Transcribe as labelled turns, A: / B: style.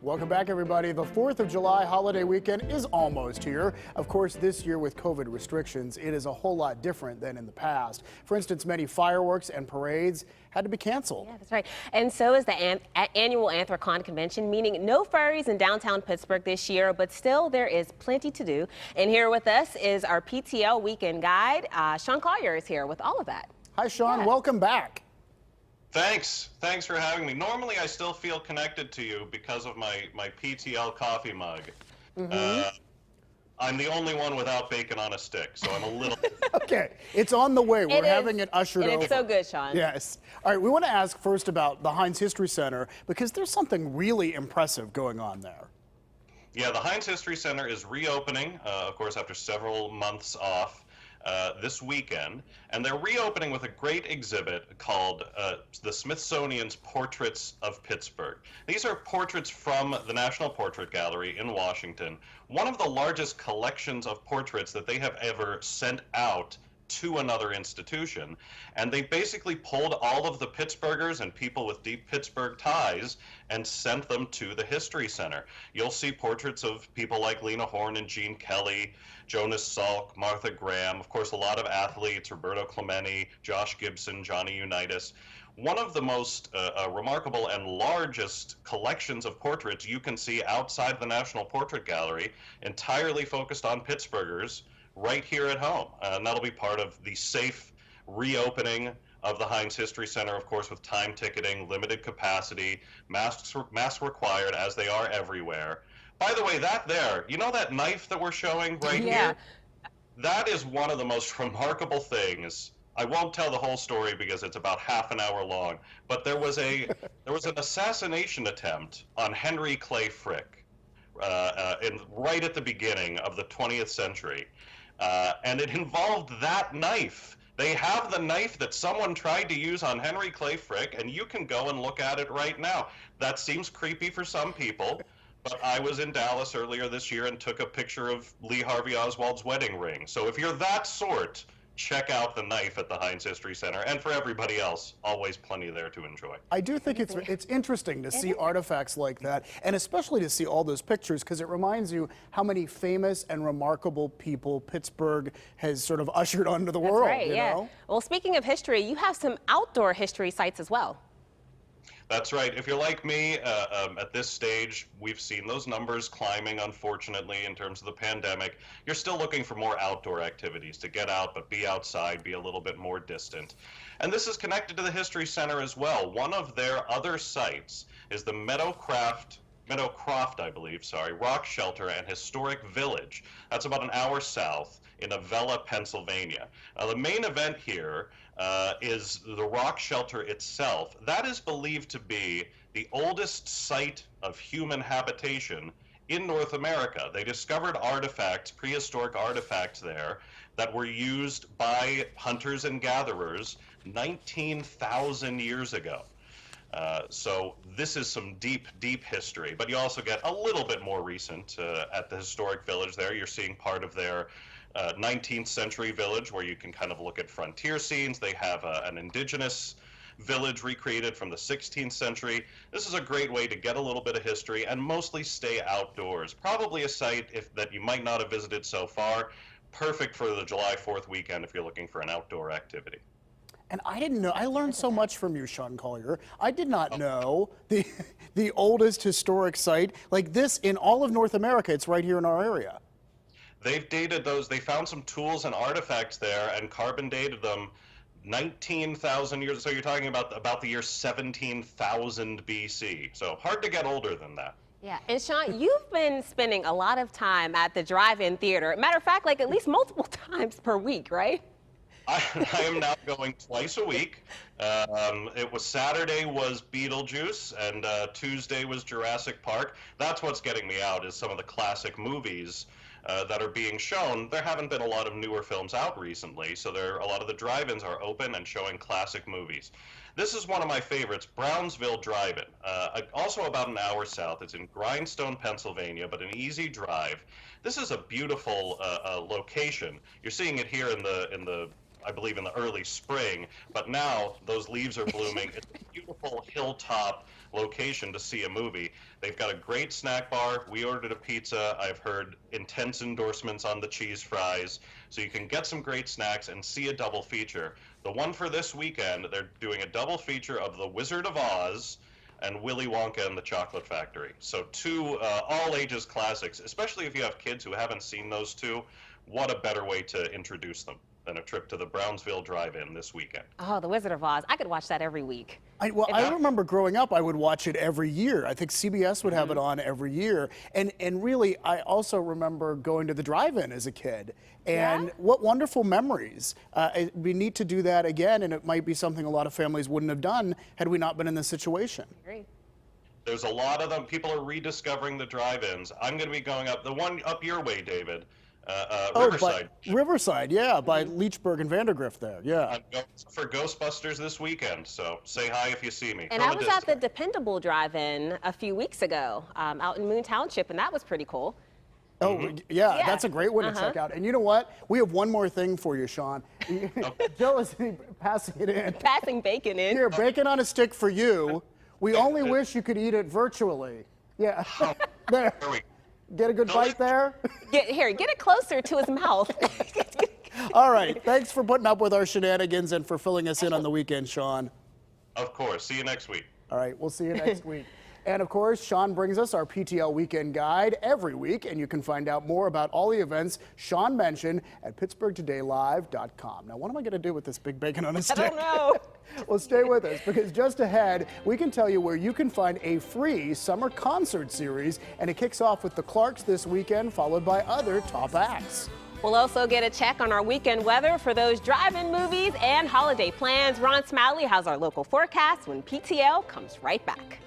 A: Welcome back, everybody. The 4th of July holiday weekend is almost here. Of course, this year with COVID restrictions, it is a whole lot different than in the past. For instance, many fireworks and parades had to be canceled.
B: Yeah, that's right. And so is the annual Anthrocon convention, meaning no furries in downtown Pittsburgh this year, but still there is plenty to do. And here with us is our PTL weekend guide. Sean Collier is here with all of that.
A: Hi, Sean.
B: Yeah.
A: Welcome back.
C: Thanks for having me. Normally, I still feel connected to you because of my PTL coffee mug. I'm the only one without bacon on a stick, so I'm a little...
A: Okay, it's on the way. We're having it ushered over.
B: It's so good, Sean.
A: Yes. All right, we want to ask first about the Heinz History Center because there's something really impressive going on there.
C: Yeah, the Heinz History Center is reopening, of course, after several months off. This weekend, and they're reopening with a great exhibit called the Smithsonian's Portraits of Pittsburgh. These are portraits from the National Portrait Gallery in Washington, one of the largest collections of portraits that they have ever sent out to another institution. And they basically pulled all of the Pittsburghers and people with deep Pittsburgh ties and sent them to the History Center. You'll see portraits of people like Lena Horne and Gene Kelly, Jonas Salk, Martha Graham, of course, a lot of athletes, Roberto Clemente, Josh Gibson, Johnny Unitas. One of the most remarkable and largest collections of portraits you can see outside the National Portrait Gallery, entirely focused on Pittsburghers, right here at home. And that'll be part of the safe reopening of the Heinz History Center, of course, with time ticketing, limited capacity, masks required, as they are everywhere. By the way, you know that knife that we're showing right here? That is one of the most remarkable things. I won't tell the whole story because it's about half an hour long, but there was an assassination attempt on Henry Clay Frick right at the beginning of the 20th century. And it involved that knife. They have the knife that someone tried to use on Henry Clay Frick, and you can go and look at it right now. That seems creepy for some people, but I was in Dallas earlier this year and took a picture of Lee Harvey Oswald's wedding ring. So if you're that sort, check out the knife at the Heinz History Center. And for everybody else, always plenty there to enjoy.
A: I do think it's interesting to see artifacts like that, and especially to see all those pictures, because it reminds you how many famous and remarkable people Pittsburgh has sort of ushered onto the world.
B: Right,
A: you know?
B: Well, speaking of history, you have some outdoor history sites as well.
C: That's right. If you're like me, at this stage, we've seen those numbers climbing, unfortunately, in terms of the pandemic. You're still looking for more outdoor activities to get out, but be outside, be a little bit more distant. And this is connected to the History Center as well. One of their other sites is the Meadowcroft, I believe, Rock Shelter and Historic Village. That's about an hour south in Avella, Pennsylvania. The main event here is the rock shelter itself. That is believed to be the oldest site of human habitation in North America. They discovered artifacts, prehistoric artifacts there, that were used by hunters and gatherers 19,000 years ago. So this is some deep, deep history, but you also get a little bit more recent at the historic village there. You're seeing part of their 19th century village where you can kind of look at frontier scenes. They have an indigenous village recreated from the 16th century. This is a great way to get a little bit of history and mostly stay outdoors. Probably a site that you might not have visited so far. Perfect for the July 4th weekend if you're looking for an outdoor activity.
A: And I didn't know, I learned so much from you, Sean Collier. I did not know the oldest historic site like this in all of North America. It's right here in our area.
C: They've dated those. They found some tools and artifacts there and carbon dated them 19,000 years. So you're talking about the year 17,000 BC. So hard to get older than that.
B: Yeah, and Sean, you've been spending a lot of time at the drive-in theater. Matter of fact, like at least multiple times per week, right?
C: I am now going twice a week. Saturday was Beetlejuice, and Tuesday was Jurassic Park. That's what's getting me out, is some of the classic movies that are being shown. There haven't been a lot of newer films out recently, so a lot of the drive-ins are open and showing classic movies. This is one of my favorites, Brownsville Drive-In. Also about an hour south. It's in Grindstone, Pennsylvania, but an easy drive. This is a beautiful location. You're seeing it here in the I believe in the early spring, but now those leaves are blooming. It's a beautiful hilltop location to see a movie. They've got a great snack bar. We ordered a pizza. I've heard intense endorsements on the cheese fries. So you can get some great snacks and see a double feature. The one for this weekend, they're doing a double feature of The Wizard of Oz and Willy Wonka and the Chocolate Factory. So two all-ages classics, especially if you have kids who haven't seen those two. What a better way to introduce them than a trip to the Brownsville Drive-In this weekend.
B: Oh, The Wizard of Oz. I could watch that every week.
A: I remember growing up, I would watch it every year. I think CBS would have it on every year. And really, I also remember going to the drive-in as a kid. And what wonderful memories. It'd be neat to do that again, and it might be something a lot of families wouldn't have done had we not been in this situation.
B: I agree.
C: There's a lot of them. People are rediscovering the drive-ins. I'm going to be going up, the one up your way, David. Riverside.
A: Riverside, yeah, by Leechburg and Vandergrift there, yeah.
C: I'm going for Ghostbusters this weekend, so say hi if you see me.
B: And I was at the Dependable Drive-In a few weeks ago out in Moon Township, and that was pretty cool.
A: Oh, yeah, that's a great one to check out. And you know what? We have one more thing for you, Sean. Joe is passing it in.
B: Passing bacon in.
A: Here, bacon on a stick for you. We only wish you could eat it virtually. Yeah. There. Get a good bite there?
B: Get it closer to his mouth.
A: All right. Thanks for putting up with our shenanigans and for filling us in on the weekend, Sean.
C: Of course. See you next week.
A: All right. We'll see you next week. And of course, Sean brings us our PTL Weekend Guide every week, and you can find out more about all the events Sean mentioned at PittsburghTodayLive.com. Now, what am I going to do with this big bacon on a stick?
B: I don't know.
A: Well, stay with us, because just ahead, we can tell you where you can find a free summer concert series, and it kicks off with the Clarks this weekend, followed by other top acts.
B: We'll also get a check on our weekend weather for those drive-in movies and holiday plans. Ron Smiley has our local forecast when PTL comes right back.